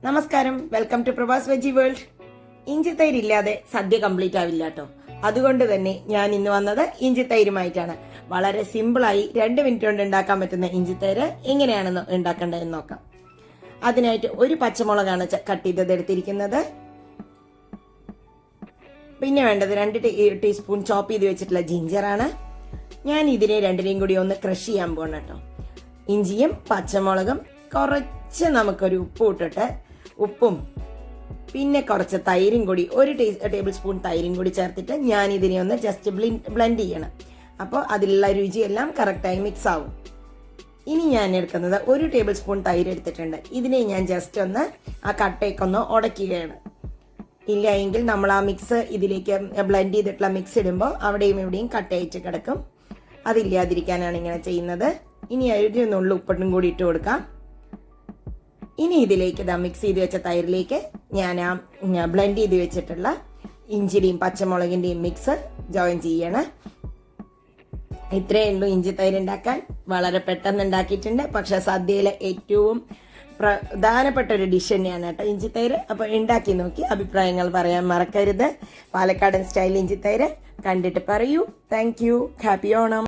നമസ്കാരം, welcome to Prabhas veggie world. ഇഞ്ചി തൈര് ഇല്ലാതെ സദ്യ കംപ്ലീറ്റ് ആവില്ല കേട്ടോ. അതുകൊണ്ട് തന്നെ ഞാൻ ഇന്ന് വന്നത് ഇഞ്ചി തൈരുമായിട്ടാണ്. വളരെ സിമ്പിളായി 2 മിനിറ്റ് കൊണ്ട് ഉണ്ടാക്കാൻ പറ്റുന്ന ഇഞ്ചി തൈര് എങ്ങനെയാണെന്ന് ഉണ്ടാക്കേണ്ടതെന്ന് നോക്കാം. അതിനായിട്ട് ഒരു പച്ചമുളകാണ് കട്ട് ചെയ്തത് എടുത്തിരിക്കുന്നത്. പിന്നെ വേണ്ടത് 2 ടീസ്പൂൺ ചോപ്പ് ചെയ്ത് വെച്ചിട്ടുള്ള ജിഞ്ചറാണ്. ഞാൻ ഇതിനെ രണ്ടിനെയും കൂടി ഒന്ന് ക്രഷ് ചെയ്യാൻ പോകണം കേട്ടോ. ഇഞ്ചിയും പച്ചമുളകും കുറച്ച് നമുക്കൊരു ഉപ്പും പിന്നെ കുറച്ച് തൈരും കൂടി 1 ടേബിൾ സ്പൂൺ തൈരും കൂടി ചേർത്തിട്ട് ഞാൻ ഇതിനെ ഒന്ന് ജസ്റ്റ് ബ്ലെൻഡ് ചെയ്യണം. അപ്പോൾ അതിലുള്ള രുചിയെല്ലാം കറക്റ്റായി മിക്സ് ആവും. ഇനി ഞാൻ എടുക്കുന്നത് 1 ടേബിൾ സ്പൂൺ തൈര് എടുത്തിട്ടുണ്ട്. ഇതിനെ ഞാൻ ജസ്റ്റ് ഒന്ന് ആ കട്ടയൊക്കൊന്ന് ഉടയ്ക്കുകയാണ്. ഇല്ല എങ്കിൽ നമ്മൾ ആ മിക്സ് ഇതിലേക്ക് ബ്ലെൻഡ് ചെയ്തിട്ടുള്ള മിക്സ് ഇടുമ്പോൾ അവിടെയും ഇവിടെയും കട്ടയായിട്ട് കിടക്കും. അതില്ലാതിരിക്കാനാണ് ഇങ്ങനെ ചെയ്യുന്നത്. ഇനി ഇതിനൊന്നുള്ള ഉപ്പിട്ടും കൂടി ഇട്ട് കൊടുക്കാം. ഇനി ഇതിലേക്ക് മിക്സ് ചെയ്ത് വെച്ച തൈരിലേക്ക് ഞാൻ ആ ബ്ലെൻഡ് ചെയ്ത് വെച്ചിട്ടുള്ള ഇഞ്ചിയുടെയും പച്ചമുളകിന്റെയും മിക്സ് ജോയിൻ ചെയ്യണം. ഇത്രയേ ഉള്ളൂ ഇഞ്ചി തൈര് ഉണ്ടാക്കാൻ. വളരെ പെട്ടെന്ന് ഉണ്ടാക്കിയിട്ടുണ്ട്. പക്ഷെ സദ്യയിലെ ഏറ്റവും പ്രധാനപ്പെട്ട ഒരു ഡിഷ് തന്നെയാണ് കേട്ടോ ഇഞ്ചി തൈര്. അപ്പൊ ഉണ്ടാക്കി നോക്കി അഭിപ്രായങ്ങൾ പറയാൻ മറക്കരുത്. പാലക്കാടൻ സ്റ്റൈൽ ഇഞ്ചി തൈര് കണ്ടിട്ട് പറയൂ. Thank you. ഹാപ്പി ഓണം.